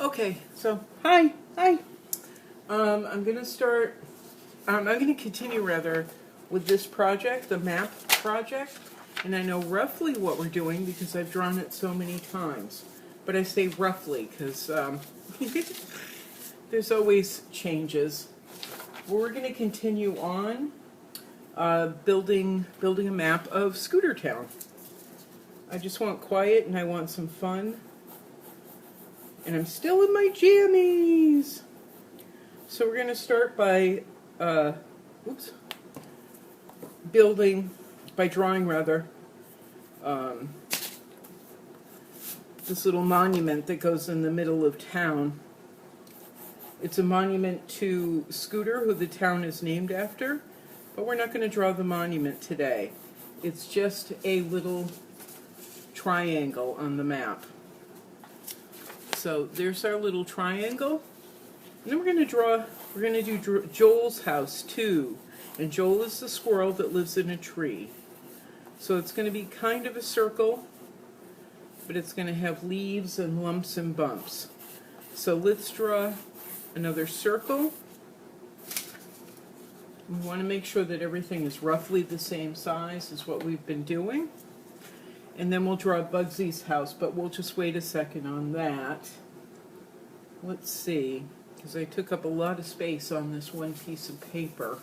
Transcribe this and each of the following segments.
Okay, so hi. I'm gonna start. I'm gonna continue rather with this project, the map project, and I know roughly what we're doing because I've drawn it so many times. But I say roughly because there's always changes. We're gonna continue on building a map of Scooter Town. I just want quiet and I want some fun. And I'm still in my jammies. So we're going to start by drawing this little monument that goes in the middle of town. It's a monument to Scooter, who the town is named after, but we're not going to draw the monument today. It's just a little triangle on the map. So there's our little triangle. And then we're going to do Joel's house too. And Joel is the squirrel that lives in a tree. So it's going to be kind of a circle, but it's going to have leaves and lumps and bumps. So let's draw another circle. We want to make sure that everything is roughly the same size as what we've been doing. And then we'll draw Bugsy's house, but we'll just wait a second on that. Let's see, because I took up a lot of space on this one piece of paper.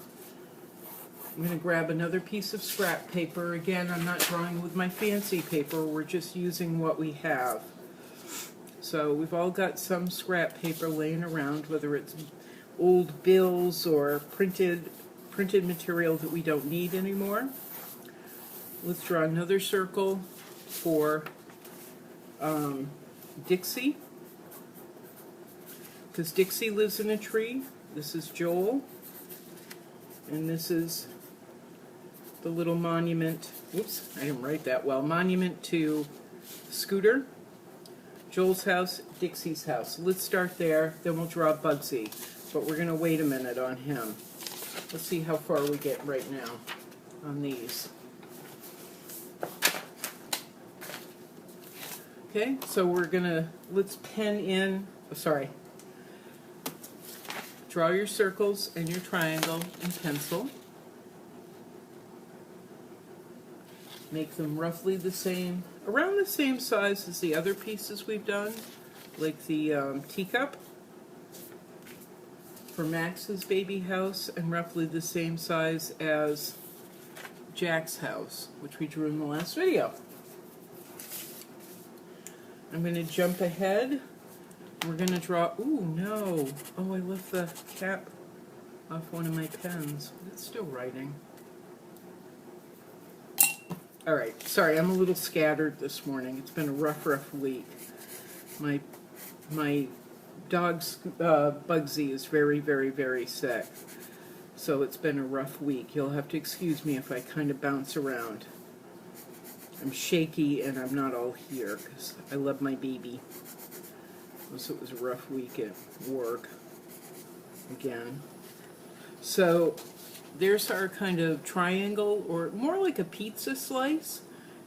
I'm going to grab another piece of scrap paper. Again, I'm not drawing with my fancy paper, we're just using what we have. So we've all got some scrap paper laying around, whether it's old bills or printed material that we don't need anymore. Let's draw another circle for Dixie, because Dixie lives in a tree. This is Joel, and this is the little monument. Whoops, I didn't write that well. Monument to Scooter. Joel's house, Dixie's house. Let's start there, then we'll draw Bugsy, but we're going to wait a minute on him. Let's see how far we get right now on these. Okay, so let's pen in, draw your circles and your triangle in pencil. Make them roughly the same, around the same size as the other pieces we've done, like the teacup for Max's baby house, and roughly the same size as Jack's house, which we drew in the last video. I'm going to jump ahead. We're going to draw, ooh, no. Oh, I left the cap off one of my pens. It's still writing. Alright, sorry, I'm a little scattered this morning. It's been a rough week. My dog's Bugsy is very, very, very sick. So it's been a rough week. You'll have to excuse me if I kind of bounce around. I'm shaky and I'm not all here because I love my baby. So it was a rough week at work again. So there's our kind of triangle, or more like a pizza slice.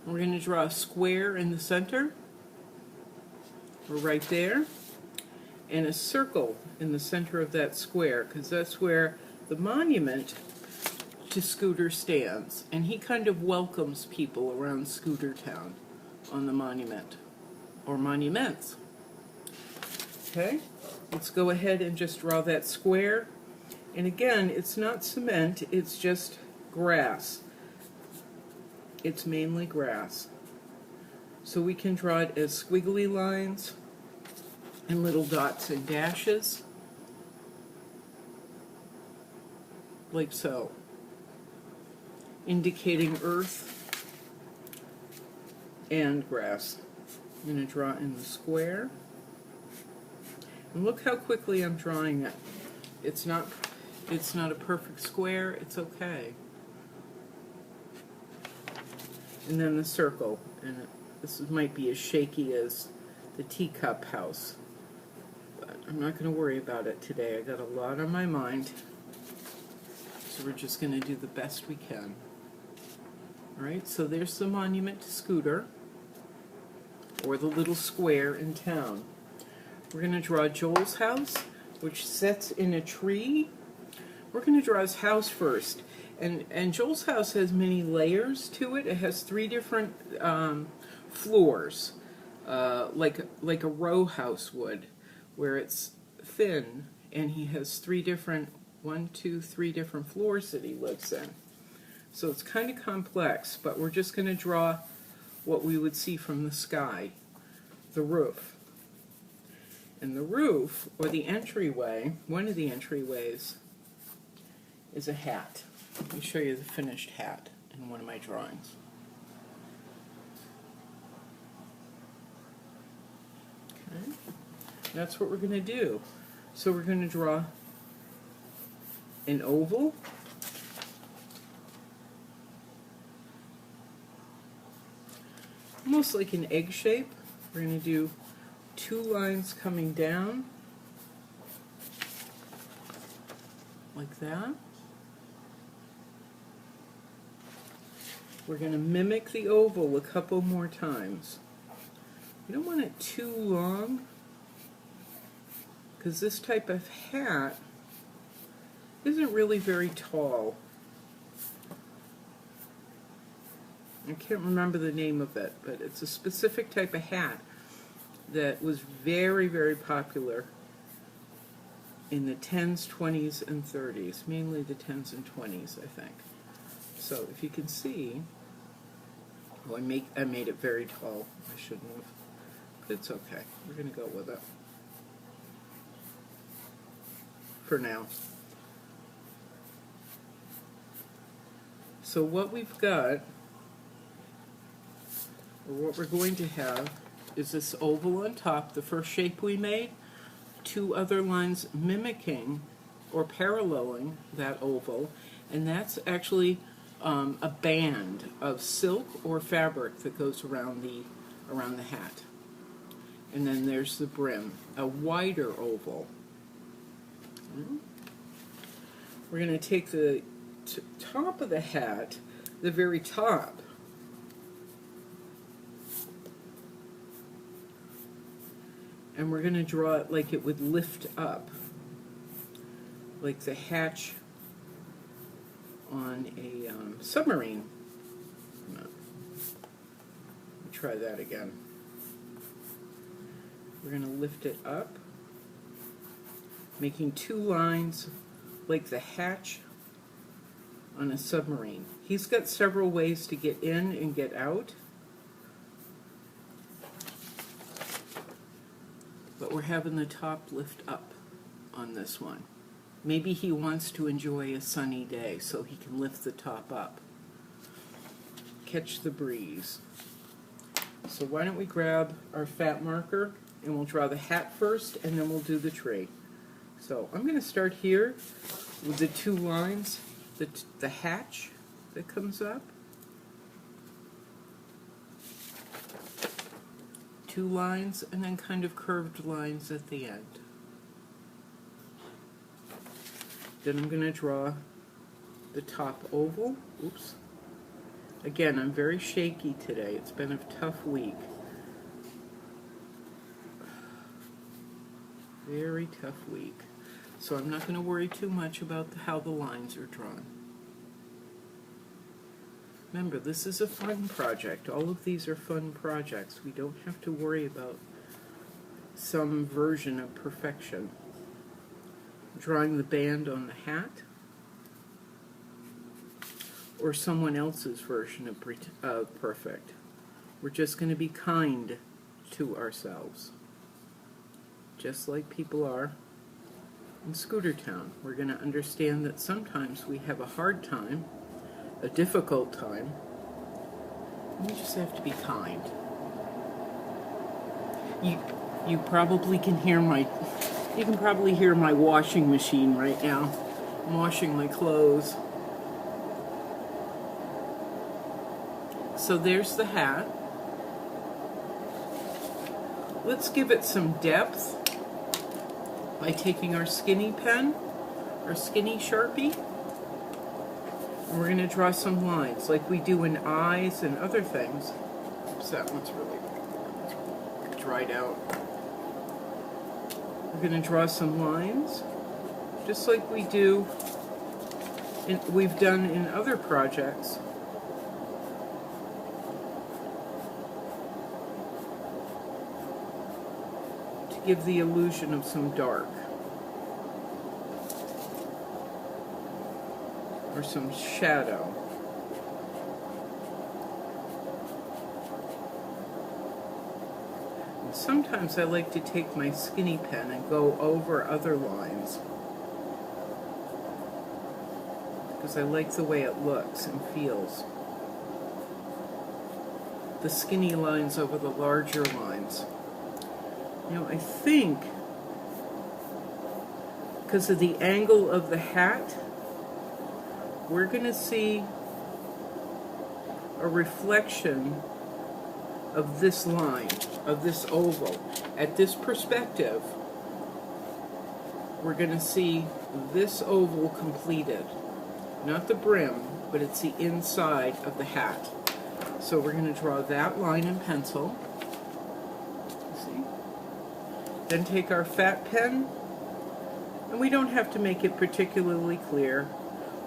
And we're going to draw a square in the center. We're right there. And a circle in the center of that square, because that's where the monument to Scooter stands, and he kind of welcomes people around Scooter Town on the monument, or monuments. Okay, let's go ahead and just draw that square. And again, it's not cement, it's just grass. It's mainly grass. So we can draw it as squiggly lines and little dots and dashes, like so, indicating earth and grass. I'm going to draw in the square. And look how quickly I'm drawing it. It's not a perfect square, it's okay. And then the circle, and this might be as shaky as the teacup house, but I'm not going to worry about it today. I got a lot on my mind, so we're just going to do the best we can. Alright, so there's the monument to Scooter, or the little square in town. We're going to draw Joel's house, which sets in a tree. We're going to draw his house first. And Joel's house has many layers to it. It has 3 different floors, like a row house would, where it's thin, and he has 3 different, 3 different floors that he lives in. So it's kind of complex, but we're just going to draw what we would see from the sky, the roof. And the roof, or the entryway, one of the entryways, is a hat. Let me show you the finished hat in one of my drawings. Okay. That's what we're going to do. So we're going to draw an oval, almost like an egg shape. We're going to do 2 lines coming down, like that. We're going to mimic the oval a couple more times. You don't want it too long, because this type of hat isn't really very tall. I can't remember the name of it, but it's a specific type of hat that was very, very popular in the 10s, 20s, and 30s, mainly the 10s and 20s, I think. So if you can see, oh, I made it very tall. I shouldn't have, but it's okay. We're going to go with it for now. So what we've got, or what we're going to have, is this oval on top, the first shape we made, 2 other lines mimicking or paralleling that oval, and that's actually a band of silk or fabric that goes around the hat. And then there's the brim, a wider oval. We're going to take the top of the hat, the very top, and we're going to draw it like it would lift up, like the hatch on a submarine. No. Try that again. We're going to lift it up, making 2 lines like the hatch on a submarine. He's got several ways to get in and get out, but we're having the top lift up on this one. Maybe he wants to enjoy a sunny day, so he can lift the top up. Catch the breeze. So why don't we grab our fat marker, and we'll draw the hat first, and then we'll do the tree. So I'm going to start here with the 2 lines, the hatch that comes up. 2 lines, and then kind of curved lines at the end. Then I'm going to draw the top oval. Oops. Again, I'm very shaky today. It's been a tough week. Very tough week. So I'm not going to worry too much about how the lines are drawn. Remember, this is a fun project. All of these are fun projects. We don't have to worry about some version of perfection. Drawing the band on the hat, or someone else's version of perfect. We're just going to be kind to ourselves, just like people are in Scooter Town. We're going to understand that sometimes we have a hard time, a difficult time, and we just have to be kind. You probably can hear you can probably hear my washing machine right now. I'm washing my clothes. So there's the hat. Let's give it some depth by taking our skinny pen, our skinny Sharpie, and we're going to draw some lines like we do in eyes and other things. Oops, that one's really dried out. We're going to draw some lines, just like we do, we've done in other projects. To give the illusion of some dark. Or some shadow. And sometimes I like to take my skinny pen and go over other lines, because I like the way it looks and feels. The skinny lines over the larger lines. Now I think, because of the angle of the hat, we're going to see a reflection of this line, of this oval. At this perspective, we're going to see this oval completed. Not the brim, but it's the inside of the hat. So we're going to draw that line in pencil. See? Then take our fat pen, and we don't have to make it particularly clear.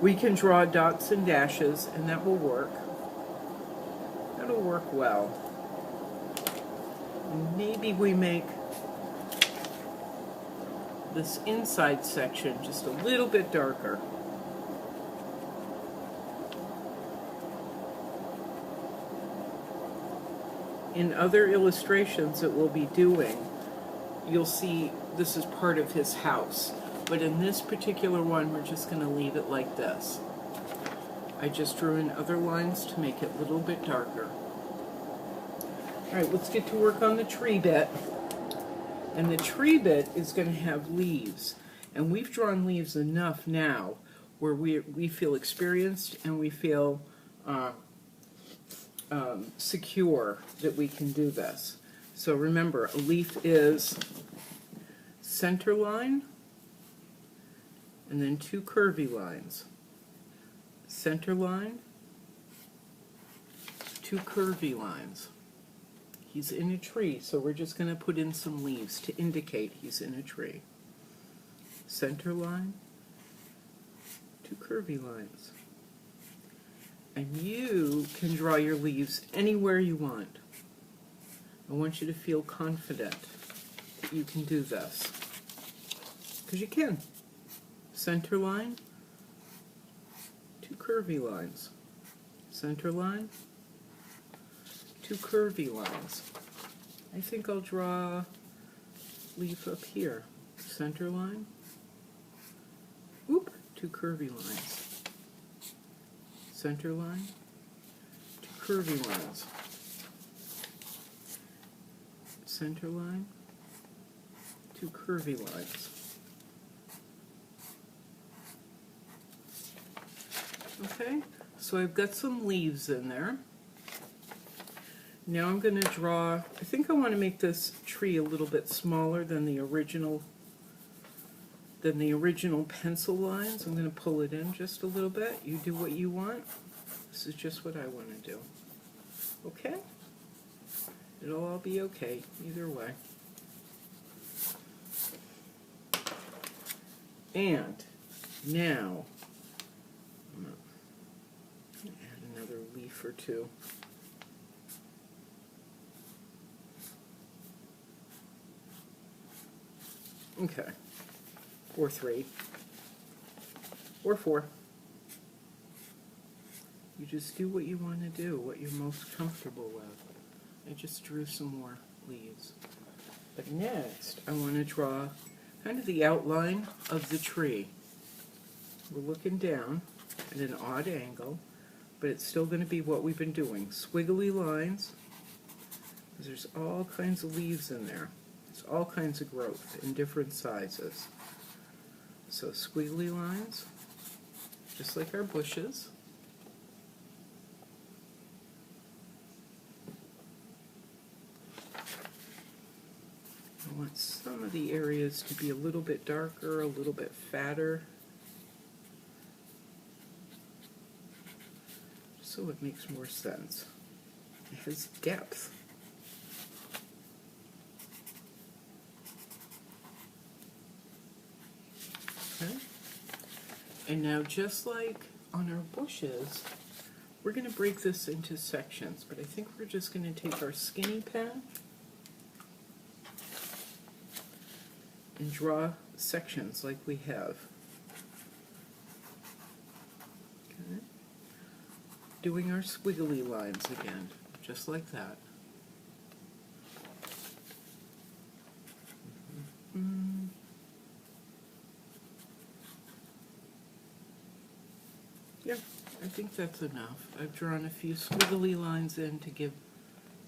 We can draw dots and dashes, and that will work. That'll work well. And maybe we make this inside section just a little bit darker. In other illustrations that we'll be doing, you'll see this is part of his house. But in this particular one, we're just going to leave it like this. I just drew in other lines to make it a little bit darker. Alright, let's get to work on the tree bit. And the tree bit is going to have leaves. And we've drawn leaves enough now where we feel experienced and we feel secure that we can do this. So remember, a leaf is center line, and then two curvy lines. Center line, two curvy lines. He's in a tree, so we're just going to put in some leaves to indicate he's in a tree. Center line, two curvy lines. And you can draw your leaves anywhere you want. I want you to feel confident that you can do this. Because you can. Center line, two curvy lines. Center line, two curvy lines. I think I'll draw leaf up here. Center line, whoop, two curvy lines. Center line, two curvy lines. Center line, two curvy lines. Okay, so I've got some leaves in there. Now I'm going to draw, I think I want to make this tree a little bit smaller than the original pencil lines. I'm going to pull it in just a little bit. You do what you want. This is just what I want to do. Okay? It'll all be okay, either way. And now, I'm going to add another leaf or two. Okay, or 3, or 4. You just do what you want to do, what you're most comfortable with. I just drew some more leaves. But next, I want to draw kind of the outline of the tree. We're looking down at an odd angle, but it's still going to be what we've been doing. Squiggly lines, because there's all kinds of leaves in there. There's all kinds of growth in different sizes. So squiggly lines, just like our bushes. I want some of the areas to be a little bit darker, a little bit fatter, so it makes more sense. It has depth. And now, just like on our bushes, we're going to break this into sections, but I think we're just going to take our skinny pen and draw sections like we have. Okay. Doing our squiggly lines again, just like that. Yeah, I think that's enough. I've drawn a few squiggly lines in to give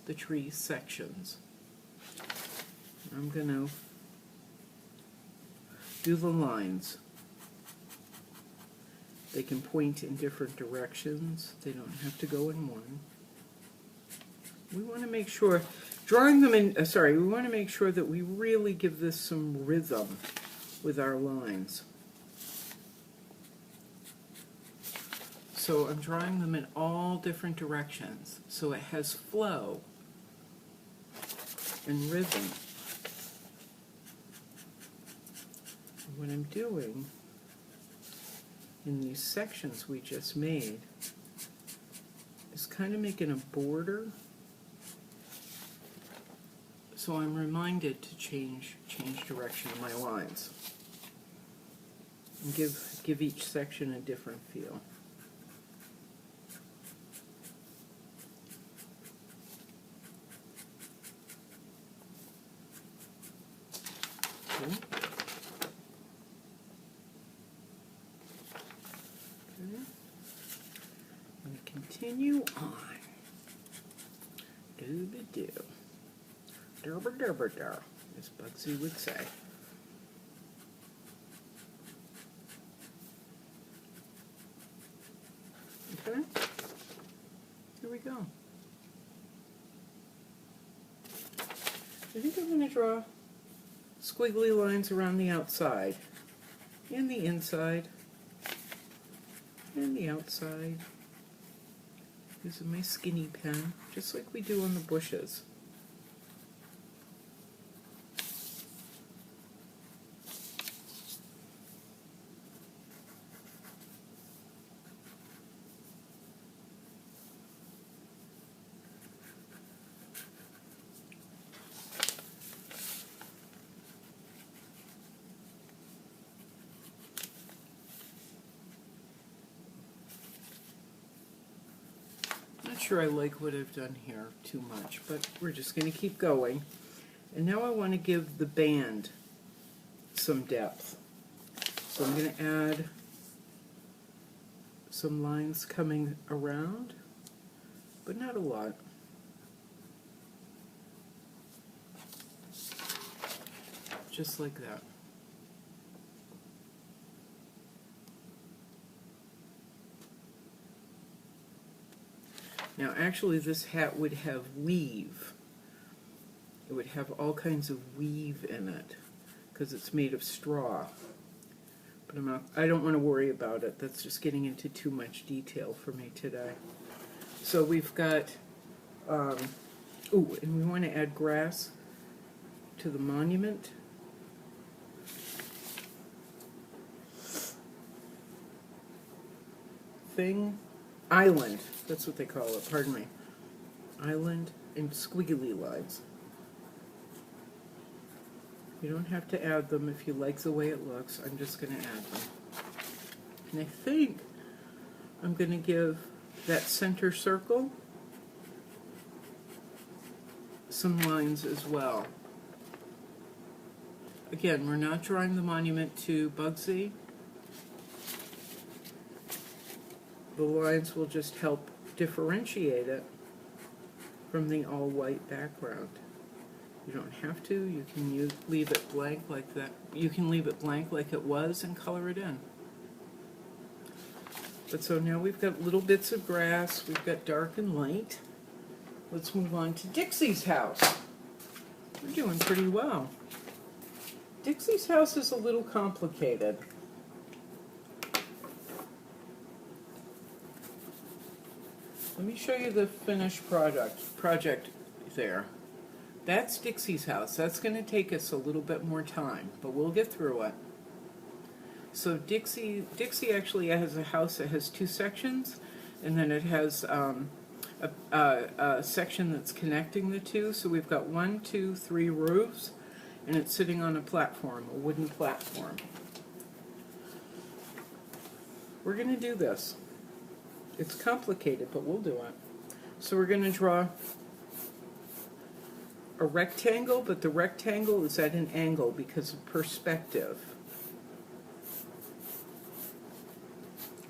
the tree sections. I'm going to do the lines. They can point in different directions. They don't have to go in one. We want to make sure, drawing them in, we want to make sure that we really give this some rhythm with our lines. So I'm drawing them in all different directions, so it has flow and rhythm. What I'm doing in these sections we just made is kind of making a border, so I'm reminded to change direction of my lines and give each section a different feel. Okay. And continue on. Dooby-doo. Durba-durba-dur, as Bugsy would say. Okay, here we go. I think I'm going to draw squiggly lines around the outside, and the inside, and the outside, using my skinny pen, just like we do on the bushes. Not sure I like what I've done here too much, but we're just going to keep going. And now I want to give the band some depth. So I'm going to add some lines coming around, but not a lot. Just like that. Now actually this hat would have weave. It would have all kinds of weave in it because it's made of straw. But I don't want to worry about it. That's just getting into too much detail for me today. So we've got, and we want to add grass to the monument. Island, that's what they call it, pardon me. Island and squiggly lines. You don't have to add them if you like the way it looks. I'm just going to add them. And I think I'm going to give that center circle some lines as well. Again, we're not drawing the monument to Bugsy. The lines will just help differentiate it from the all-white background. You don't have to. You can leave it blank like that. You can leave it blank like it was and color it in. But so now we've got little bits of grass. We've got dark and light. Let's move on to Dixie's house. We're doing pretty well. Dixie's house is a little complicated. Let me show you the finished project there. That's Dixie's house. That's going to take us a little bit more time, but we'll get through it. So Dixie actually has a house that has two sections, and then it has a section that's connecting the two. So we've got 1, 2, 3 roofs, and it's sitting on a platform, a wooden platform. We're going to do this. It's complicated, but we'll do it. So we're going to draw a rectangle, but the rectangle is at an angle because of perspective.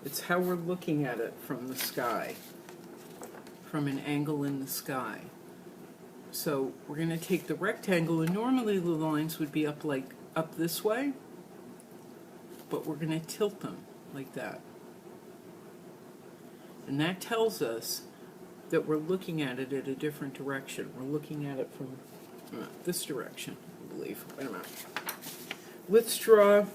It's how we're looking at it from the sky, from an angle in the sky. So we're going to take the rectangle, and normally the lines would be up this way, but we're going to tilt them like that. And that tells us that we're looking at it at a different direction. We're looking at it from this direction, I believe. Wait a minute. Let's draw,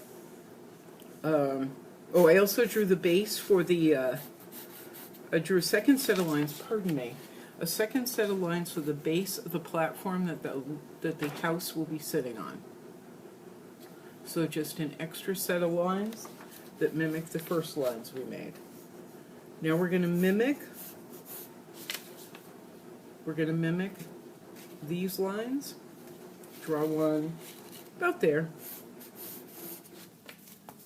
I also drew the base for the, I drew a second set of lines, pardon me, a second set of lines for the base of the platform that the house will be sitting on. So just an extra set of lines that mimic the first lines we made. Now we're going to mimic these lines. Draw one about there.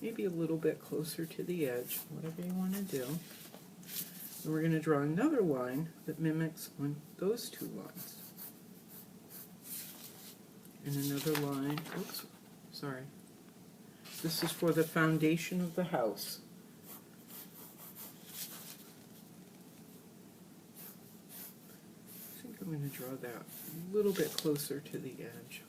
Maybe a little bit closer to the edge, whatever you want to do. And we're going to draw another line that mimics those two lines. And another line, oops, sorry. This is for the foundation of the house. I think I'm going to draw that a little bit closer to the edge.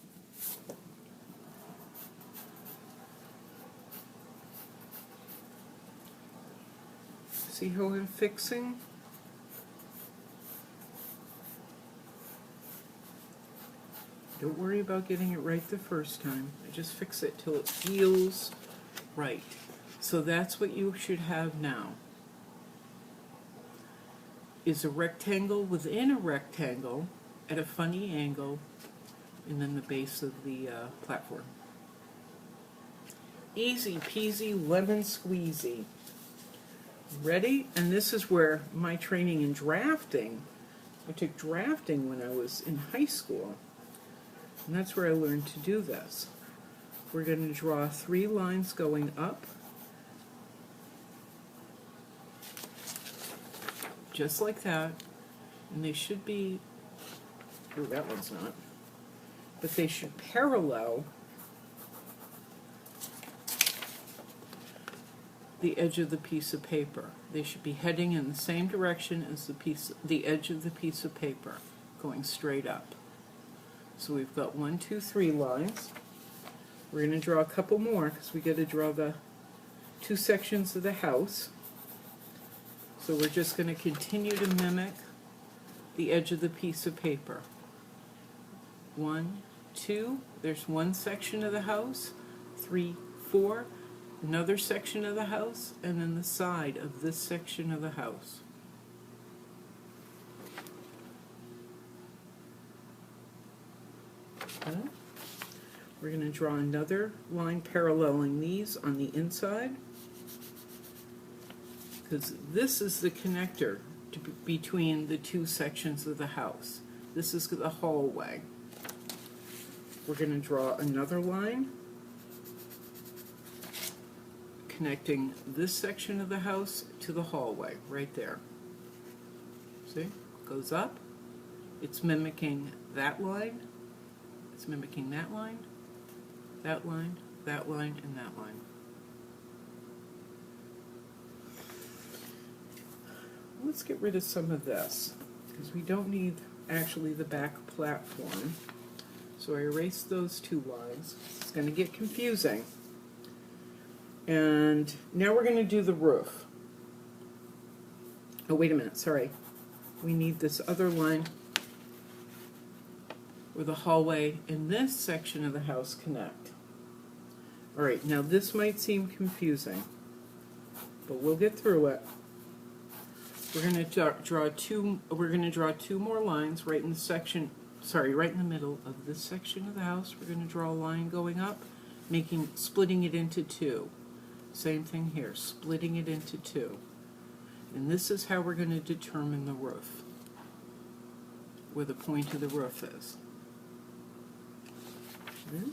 See how I'm fixing? Don't worry about getting it right the first time. I just fix it till it feels right. So that's what you should have now. Is a rectangle within a rectangle at a funny angle, and then the base of the platform. Easy peasy lemon squeezy. Ready? And this is where my training in drafting, I took drafting when I was in high school, and that's where I learned to do this. We're going to draw 3 lines going up, just like that, and they should be, oh, that one's not, but they should parallel the edge of the piece of paper. They should be heading in the same direction as the edge of the piece of paper, going straight up. So we've got 1, 2, 3 lines. We're going to draw a couple more because we got to draw the 2 sections of the house. So we're just going to continue to mimic the edge of the piece of paper. 1, 2, there's 1 section of the house, 3, 4, another section of the house, and then the side of this section of the house. Okay. We're going to draw another line paralleling these on the inside, because this is the connector between the 2 sections of the house. This is the hallway. We're going to draw another line connecting this section of the house to the hallway, right there. See? Goes up. It's mimicking that line. It's mimicking that line, that line, that line, and that line. Let's get rid of some of this, because we don't need actually the back platform. So I erased those 2 lines. It's going to get confusing. And now we're going to do the roof. Oh, wait a minute, sorry. We need this other line where the hallway and this section of the house connect. All right, now this might seem confusing, but we'll get through it. We're going to draw 2 more lines right in the section, right in the middle of this section of the house. We're going to draw a line going up, splitting it into 2. Same thing here, splitting it into two. And this is how we're going to determine the roof, where the point of the roof is. Okay.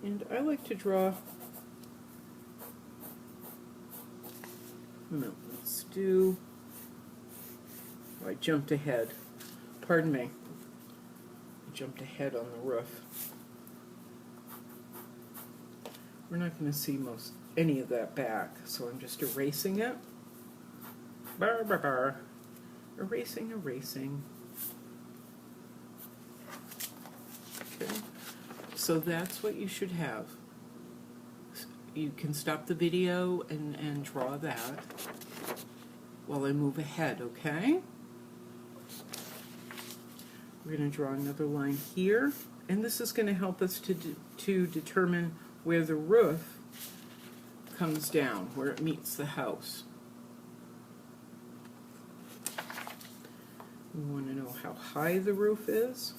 And I like to draw, no, let's do, oh, I jumped ahead. Pardon me. I jumped ahead on the roof. We're not going to see any of that back, so I'm just erasing it. Bar, bar, bar. Erasing, erasing. Okay. So that's what you should have. You can stop the video and draw that while I move ahead, okay? We're going to draw another line here, and this is going to help us to determine where the roof comes down, where it meets the house. We want to know how high the roof is.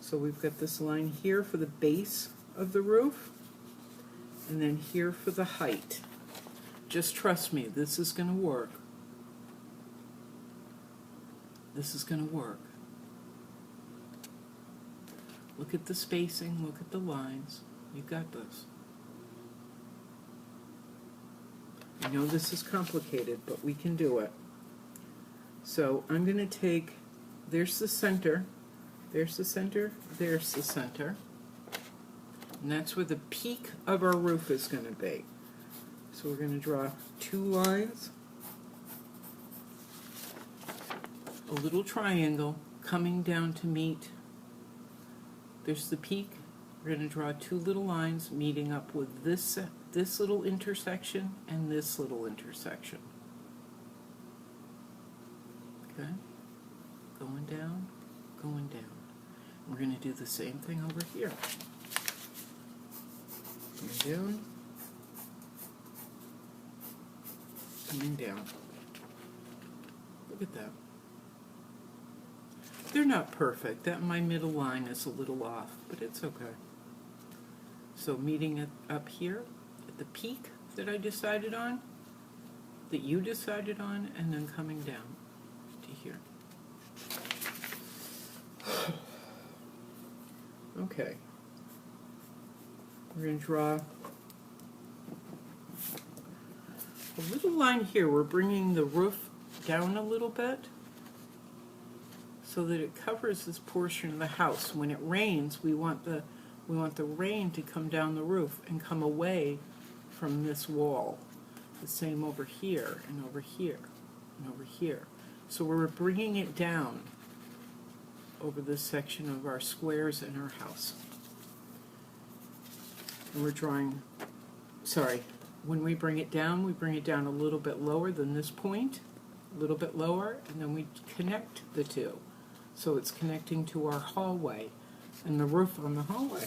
So we've got this line here for the base of the roof, and then here for the height. Just trust me, this is going to work. This is going to work. Look at the spacing, look at the lines. You got this. I know this is complicated, but we can do it. So I'm going to take, there's the center, there's the center, there's the center. And that's where the peak of our roof is going to be. So we're going to draw two lines, a little triangle coming down to meet. There's the peak. We're going to draw two little lines meeting up with this little intersection and this little intersection. Okay? Going down, going down. We're going to do the same thing over here. Coming down, coming down. Look at that. They're not perfect. That my middle line is a little off, but it's okay. So meeting it up here at the peak that I decided on, that you decided on, and then coming down to here. Okay. We're going to draw a little line here. We're bringing the roof down a little bit so that it covers this portion of the house. When it rains, we want the rain to come down the roof and come away from this wall. The same over here and over here and over here. So we're bringing it down over this section of our squares in our house. And we're drawing, sorry, when we bring it down a little bit lower than this point, a little bit lower, and then we connect the two. So it's connecting to our hallway and the roof on the hallway.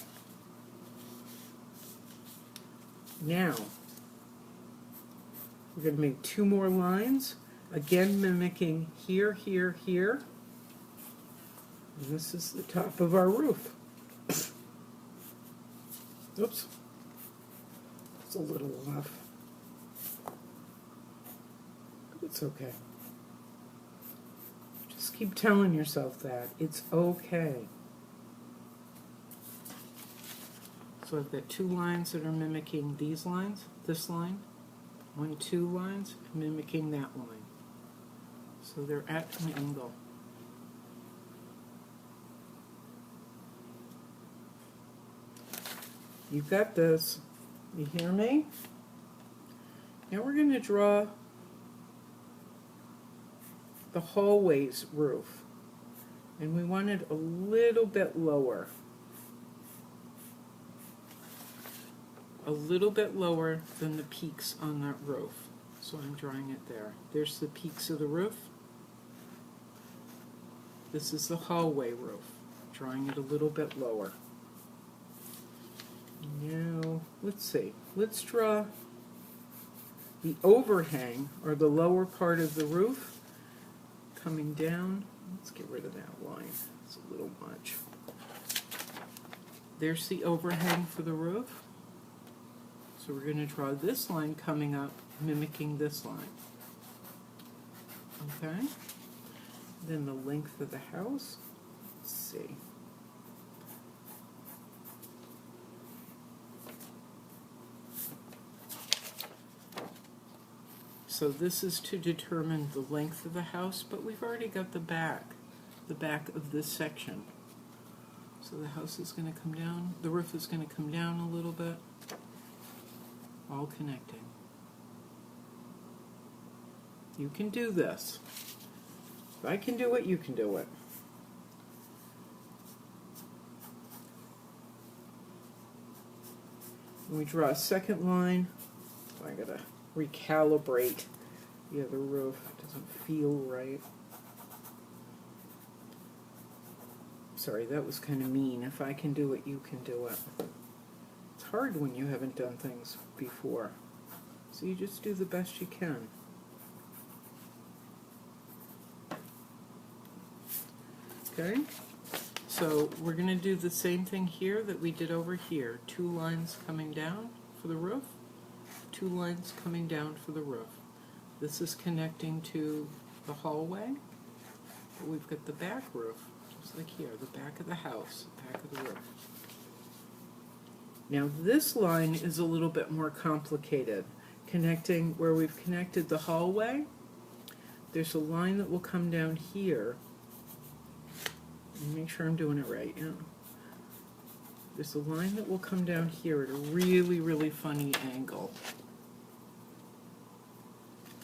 Now, we're going to make two more lines, again mimicking here, here, here. And this is the top of our roof. Oops. It's a little off. It's okay. Just keep telling yourself that. It's okay. So I've got two lines that are mimicking these lines, this line, 1, 2 lines, mimicking that line. So they're at an angle. You've got this. You hear me? Now we're going to draw the hallway's roof. And we want it a little bit lower. A little bit lower than the peaks on that roof. So I'm drawing it there. There's the peaks of the roof. This is the hallway roof. Drawing it a little bit lower. Now, let's see. Let's draw the overhang, or the lower part of the roof, coming down. Let's get rid of that line. It's a little much. There's the overhang for the roof. So we're going to draw this line coming up, mimicking this line. Okay? Then the length of the house. Let's see. So this is to determine the length of the house, but we've already got the back of this section. So the house is going to come down, the roof is going to come down a little bit, all connecting. You can do this. If I can do it, you can do it. When we draw a second line, I gotta recalibrate the other roof. It doesn't feel right. Sorry, that was kind of mean. If I can do it, you can do it. It's hard when you haven't done things before. So you just do the best you can. Okay? So we're going to do the same thing here that we did over here. 2 lines coming down for the roof. 2 lines coming down for the roof. This is connecting to the hallway. But we've got the back roof, just like here, the back of the house, the back of the roof. Now this line is a little bit more complicated. Connecting where we've connected the hallway, there's a line that will come down here. Make sure I'm doing it right. Yeah. There's a line that will come down here at a really, really funny angle.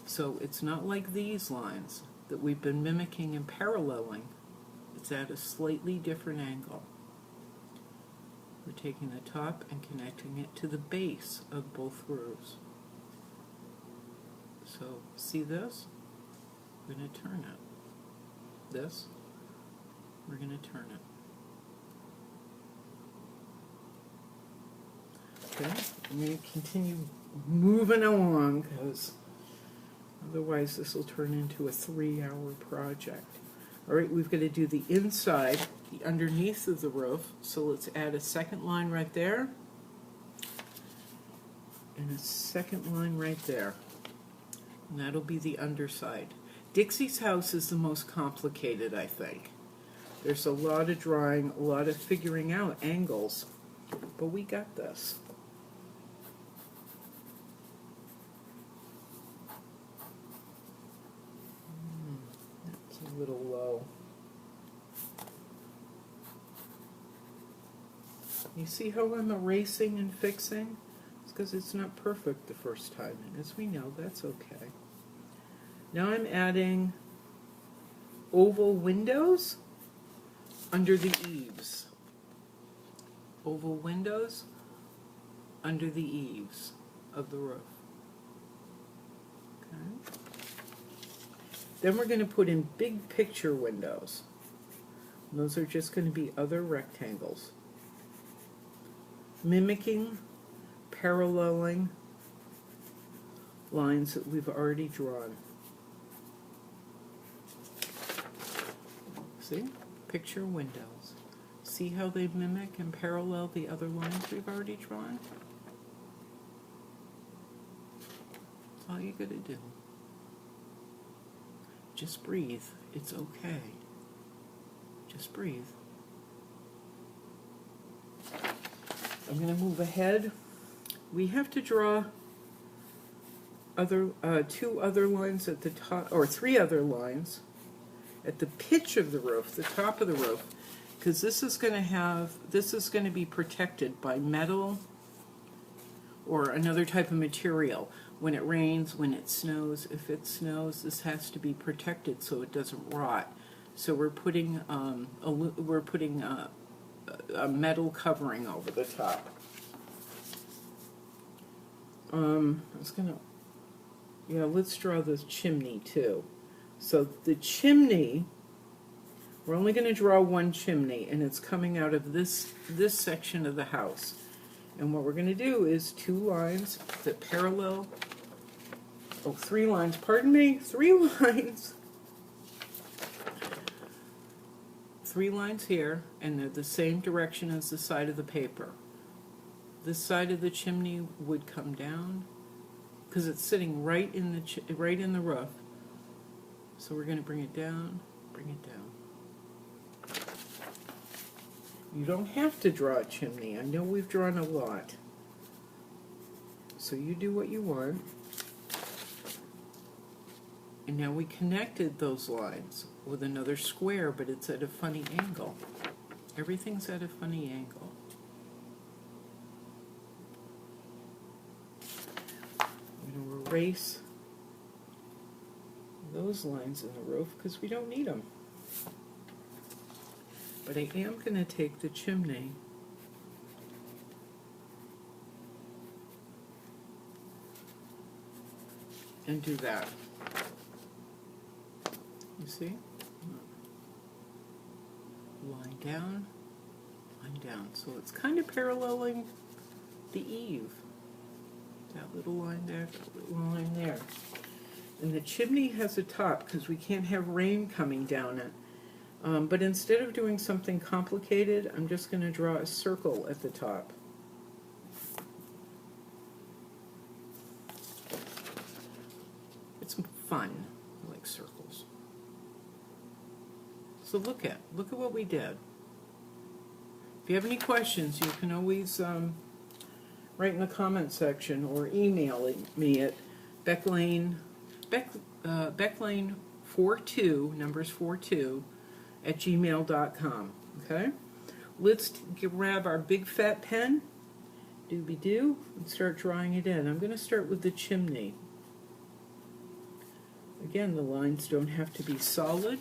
So it's not like these lines that we've been mimicking and paralleling. It's at a slightly different angle. We're taking the top and connecting it to the base of both roofs. So see this? We're going to turn it. This, we're going to turn it. Okay, I'm going to continue moving along because otherwise this will turn into a 3-hour project. All right, we've got to do the inside, the underneath of the roof. So let's add a second line right there and a second line right there. And that'll be the underside. Dixie's house is the most complicated, I think. There's a lot of drawing, a lot of figuring out angles, but we got this. That's a little low. You see how I'm erasing and fixing? It's because it's not perfect the first time, and as we know, that's okay. Now I'm adding oval windows under the eaves. Oval windows under the eaves of the roof. Okay. Then we're going to put in big picture windows. And those are just going to be other rectangles. Mimicking, paralleling lines that we've already drawn. See? Picture windows. See how they mimic and parallel the other lines we've already drawn? That's all you gotta do. Just breathe. It's okay. Just breathe. I'm gonna move ahead. We have to draw two other lines at the top, or 3 other lines at the pitch of the roof, the top of the roof, because this is going to be protected by metal or another type of material. When it rains, when it snows, if it snows, this has to be protected so it doesn't rot. So we're putting a metal covering over the top. Let's draw this chimney too. So the chimney, we're only going to draw one chimney, and it's coming out of this section of the house. And what we're going to do is 2 lines that parallel, 3 lines, pardon me, 3 lines. 3 3 lines here, and they're the same direction as the side of the paper. This side of the chimney would come down because it's sitting right in the roof. So we're going to bring it down, bring it down. You don't have to draw a chimney. I know we've drawn a lot. So you do what you want. And now we connected those lines with another square, but it's at a funny angle. Everything's at a funny angle. I'm going to erase those lines in the roof because we don't need them. But I am going to take the chimney and do that. You see? Line down, line down. So it's kind of paralleling the eave. That little line there, that little line there. And the chimney has a top because we can't have rain coming down it. But instead of doing something complicated, I'm just going to draw a circle at the top. It's fun. I like circles. So look at what we did. If you have any questions, you can always write in the comment section or email me at becklane42, numbers 42, at gmail.com. Okay? Let's grab our big fat pen, doobie-doo, and start drawing it in. I'm going to start with the chimney. Again, the lines don't have to be solid.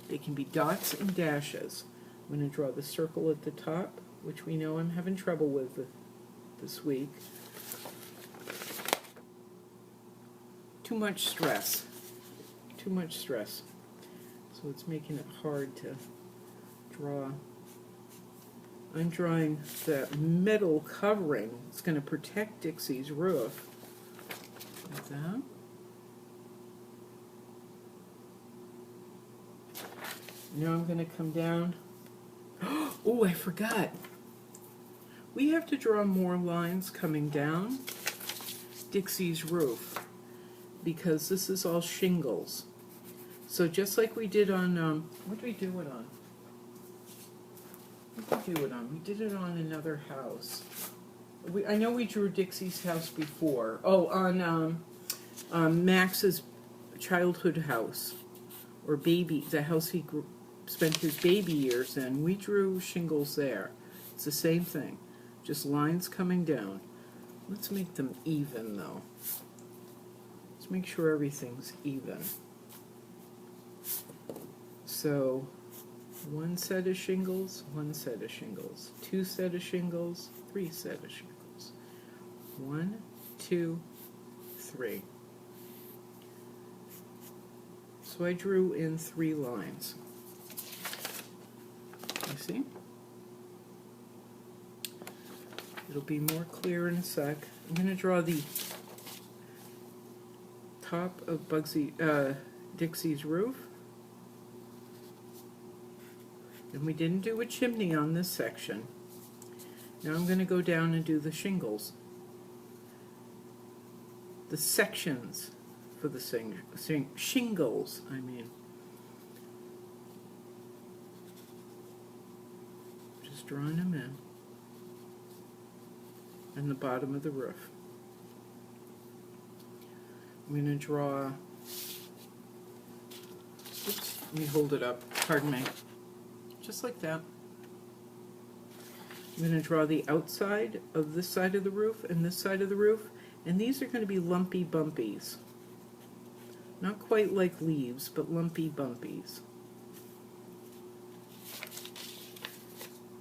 They can be dots and dashes. I'm going to draw the circle at the top, which we know I'm having trouble with this week. Too much stress. Too much stress. So it's making it hard to draw. I'm drawing the metal covering. It's going to protect Dixie's roof. Like that. Now I'm going to come down. Oh, I forgot. We have to draw more lines coming down Dixie's roof because this is all shingles. So just like we did on, what did we do it on? What did we do it on? We did it on another house. I know we drew Dixie's house before. Oh, on Max's childhood house, or the house he spent his baby years in. We drew shingles there. It's the same thing, just lines coming down. Let's make them even though. Let's make sure everything's even. So, one set of shingles, one set of shingles, two set of shingles, three set of shingles. 1, 2, 3. So I drew in 3 lines. You see? It'll be more clear in a sec. I'm going to draw the top of Dixie's roof. And we didn't do a chimney on this section. Now I'm going to go down and do the shingles. The sections for the shingles, I mean. Just drawing them in. And the bottom of the roof. I'm going to draw, oops, let me hold it up, pardon me. Just like that. I'm going to draw the outside of this side of the roof and this side of the roof, and these are going to be lumpy bumpies. Not quite like leaves, but lumpy bumpies.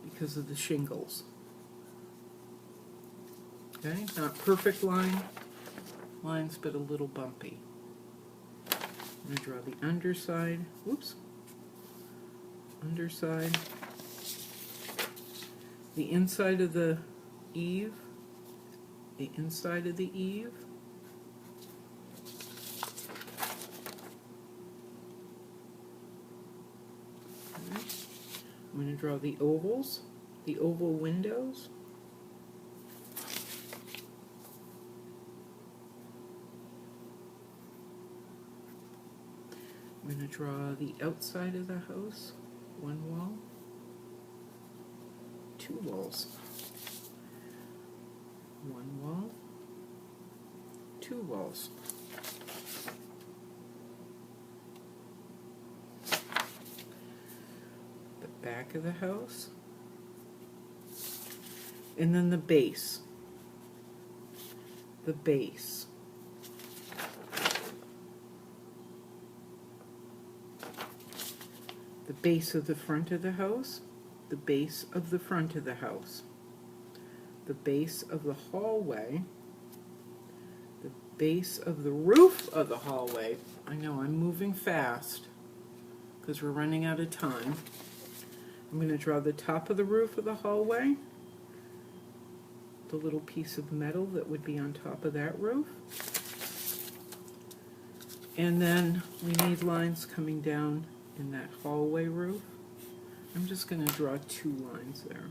Because of the shingles. Okay, not perfect lines, but a little bumpy. I'm going to draw the underside. Whoops. Underside, the inside of the eave, the inside of the eave, okay. I'm going to draw the ovals, the oval windows. I'm going to draw the outside of the house, one wall, two walls, one wall, two walls. The back of the house, and then the base. The base. The base of the front of the house, the base of the front of the house, the base of the hallway, the base of the roof of the hallway. I know I'm moving fast because we're running out of time. I'm going to draw the top of the roof of the hallway, the little piece of metal that would be on top of that roof. And then we need lines coming down in that hallway roof. I'm just going to draw two lines there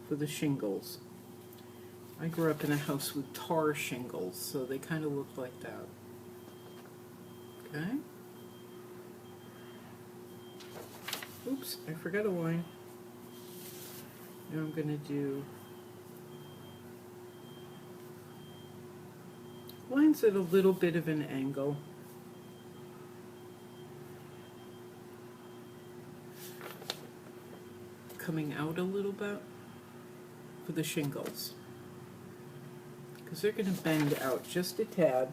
for the shingles. I grew up in a house with tar shingles, so they kind of look like that. Okay? Oops, I forgot a line. Now I'm going to do lines at a little bit of an angle. Coming out a little bit for the shingles, because they're going to bend out just a tad.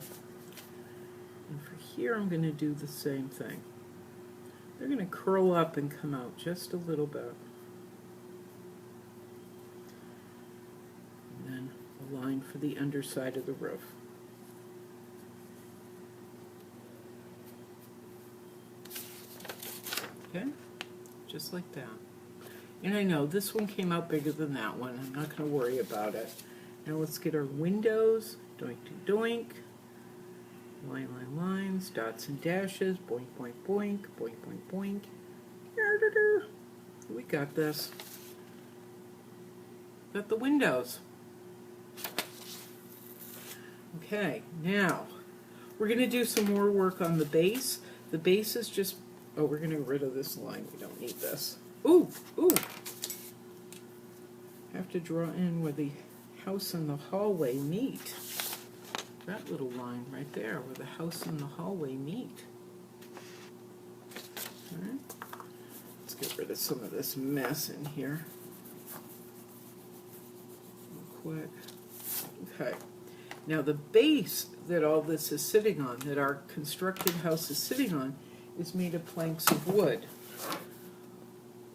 And for here I'm going to do the same thing. They're going to curl up and come out just a little bit. And then a line for the underside of the roof. Okay, just like that. And I know this one came out bigger than that one. I'm not going to worry about it. Now let's get our windows. Doink, doink, doink. Line, line, lines, dots and dashes. Boink, boink, boink, boink, boink, boink. We got this. Got the windows. Okay, now we're going to do some more work on the base. The base is just, oh, we're going to get rid of this line. We don't need this. Ooh, ooh. Have to draw in where the house and the hallway meet. That little line right there, where the house and the hallway meet. All right. Let's get rid of some of this mess in here. Real quick. Okay. Now the base that all this is sitting on, that our constructed house is sitting on, is made of planks of wood.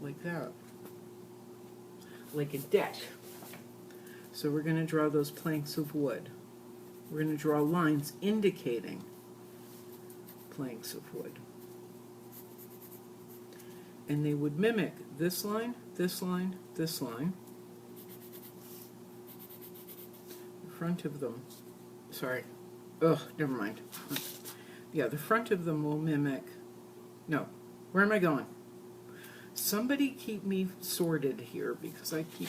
Like that. Like a deck. So we're going to draw those planks of wood. We're going to draw lines indicating planks of wood. And they would mimic this line, this line, this line. The front of them, sorry, never mind. Yeah, the front of them will mimic, no, where am I going? Somebody keep me sorted here because I keep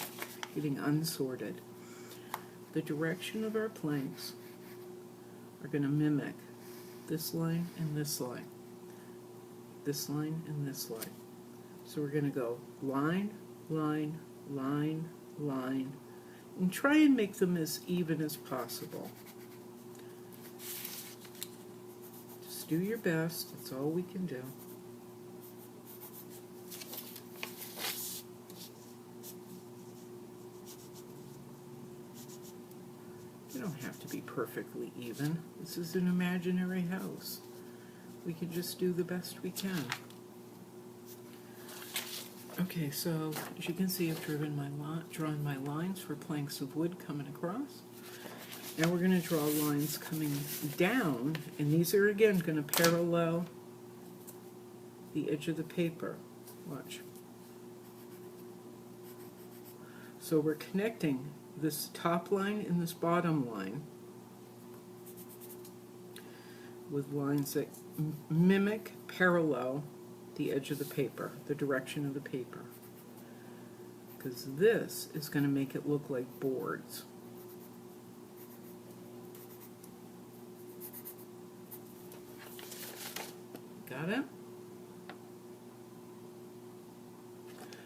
getting unsorted. The direction of our planks are going to mimic this line and this line. This line and this line. So we're going to go line, line, line, line, and try and make them as even as possible. Just do your best. That's all we can do. You don't have to be perfectly even. This is an imaginary house. We can just do the best we can. Okay, so as you can see, I've drawn my lines for planks of wood coming across. Now we're going to draw lines coming down, and these are again going to parallel the edge of the paper. Watch. So we're connecting this top line and this bottom line with lines that mimic parallel the edge of the paper, the direction of the paper, because this is going to make it look like boards. Got it?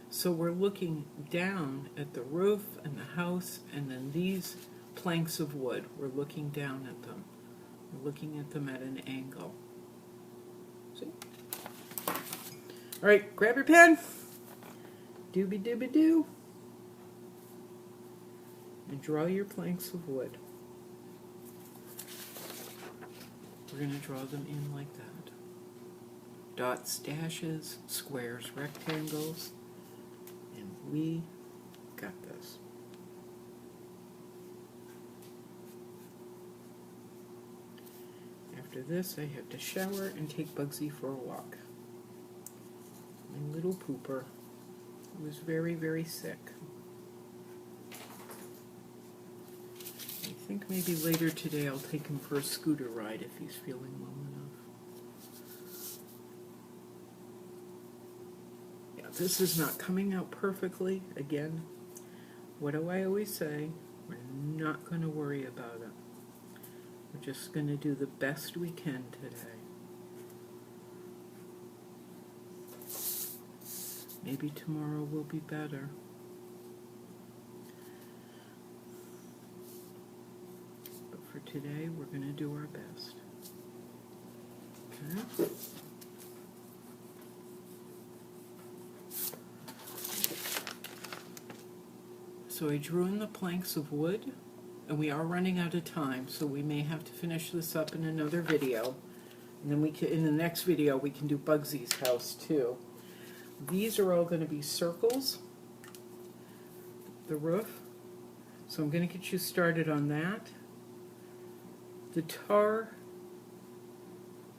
So we're looking down at the roof and the house, and then these planks of wood, we're looking down at them. We're looking at them at an angle. See? All right, grab your pen. Doobie doobie doo. And draw your planks of wood. We're going to draw them in like that. Dots, dashes, squares, rectangles. And we got this. After this, I have to shower and take Bugsy for a walk. My little pooper was very, very sick. I think maybe later today I'll take him for a scooter ride if he's feeling well enough. Yeah, this is not coming out perfectly. Again, what do I always say? We're not going to worry about it. We're just going to do the best we can today. Maybe tomorrow will be better. But for today, we're going to do our best. Okay? So I drew in the planks of wood, and we are running out of time, so we may have to finish this up in another video. And then we can, in the next video, we can do Bugsy's house too. These are all going to be circles, the roof. So I'm going to get you started on that. The tar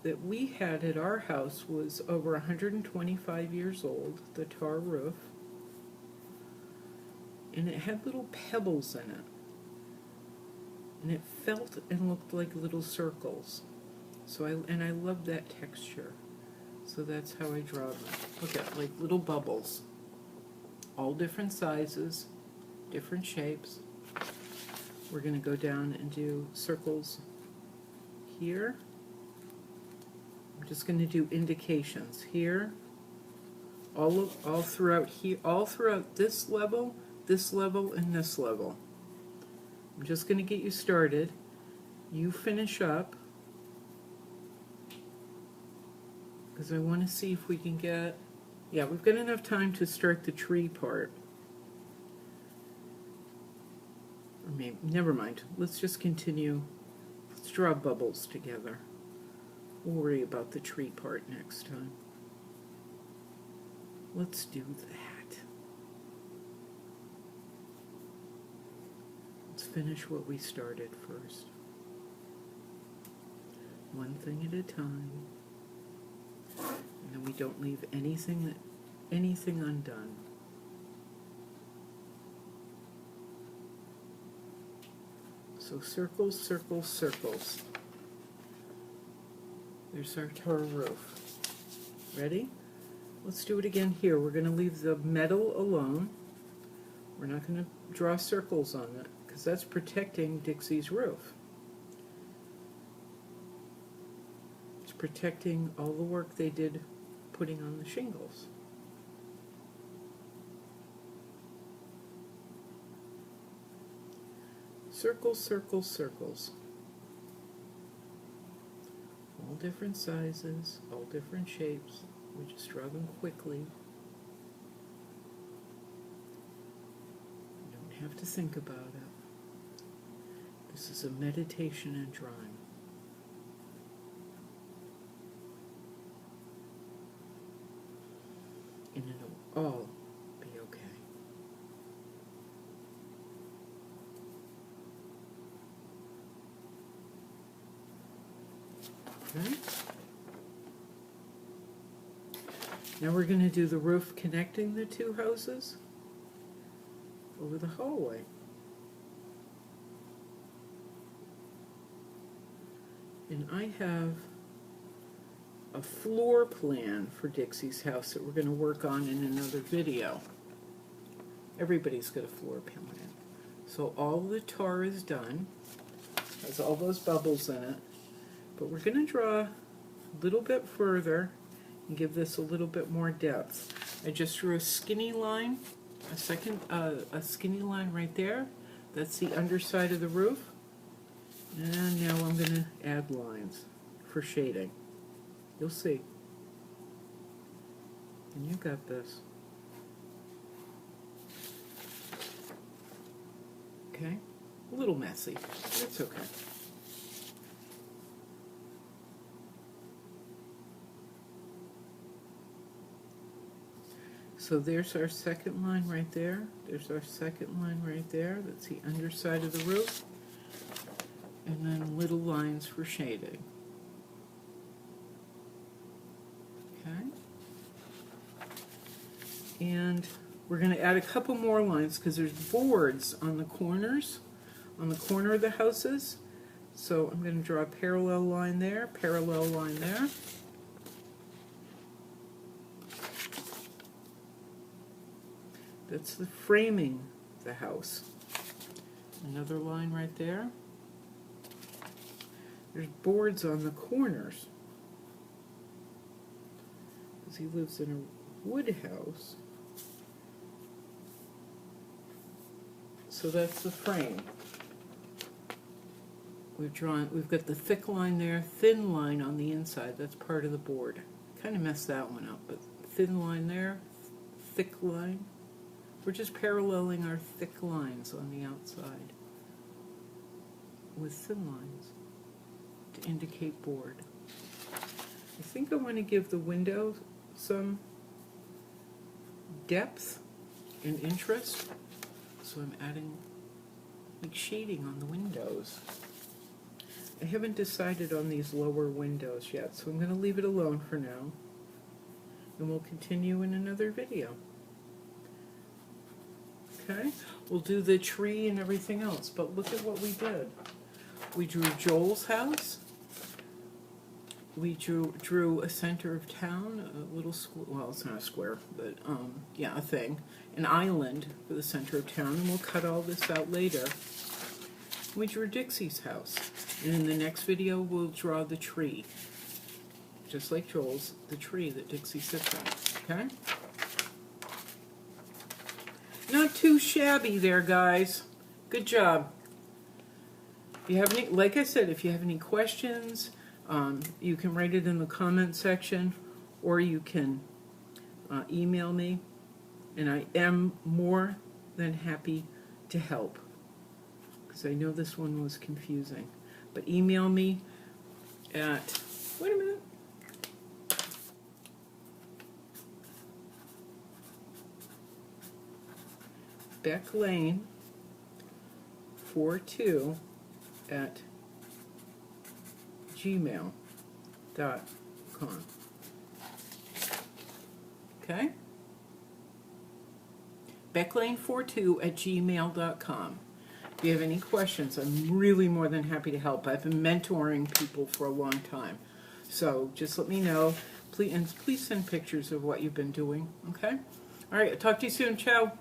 that we had at our house was over 125 years old, the tar roof. And it had little pebbles in it. And it felt and looked like little circles. So I love that texture. So that's how I draw them. Look at, like little bubbles. All different sizes, different shapes. We're going to go down and do circles here. I'm just going to do indications here. All throughout here, all throughout this level, and this level. I'm just going to get you started. You finish up. Because I want to see if we can get, yeah, we've got enough time to start the tree part. Or maybe, never mind. Let's just continue. Let's draw bubbles together. We'll worry about the tree part next time. Let's do that. Let's finish what we started first. One thing at a time. And then we don't leave anything undone. So circles, circles, circles. There's our tar roof. Ready? Let's do it again here. We're going to leave the metal alone. We're not going to draw circles on it because that's protecting Dixie's roof. It's protecting all the work they did putting on the shingles. Circles, circles, circles. All different sizes, all different shapes. We just draw them quickly. You don't have to think about it. This is a meditation in drawing. And it'll all be okay. Okay. Now we're going to do the roof connecting the two houses over the hallway. And I have a floor plan for Dixie's house that we're going to work on in another video. Everybody's got a floor plan. So all the tar is done. Has all those bubbles in it. But we're going to draw a little bit further and give this a little bit more depth. I just drew a skinny line, a skinny line right there. That's the underside of the roof. And now I'm going to add lines for shading. You'll see. And you got this. Okay? A little messy. It's okay. So there's our second line right there. There's our second line right there. That's the underside of the roof. And then little lines for shading. Okay. And we're going to add a couple more lines because there's boards on the corners, on the corner of the houses. So I'm going to draw a parallel line there, parallel line there. That's the framing of the house. Another line right there. There's boards on the corners. Because he lives in a wood house. So that's the frame. We've got the thick line there, thin line on the inside. That's part of the board. Kind of messed that one up, but thin line there, thick line. We're just paralleling our thick lines on the outside with thin lines to indicate board. I think I want to give the window some depth and interest, so I'm adding like shading on the windows. I haven't decided on these lower windows yet, so I'm going to leave it alone for now, and we'll continue in another video. Okay, we'll do the tree and everything else, but look at what we did. We drew Joel's house. We drew a center of town, a little square, well, it's not a square, but yeah, a thing, an island for the center of town, and we'll cut all this out later. We drew Dixie's house, and in the next video we'll draw the tree, just like Joel's, the tree that Dixie sits on, okay? Not too shabby there, guys. Good job. If you have any, like I said, if you have any questions, you can write it in the comment section, or you can email me, and I am more than happy to help, because I know this one was confusing. But email me at, wait a minute, Becklane42 at gmail.com. Okay? Becklane42 at gmail.com. If you have any questions, I'm really more than happy to help. I've been mentoring people for a long time. So just let me know. Please, and please send pictures of what you've been doing. Okay? All right, I'll talk to you soon. Ciao.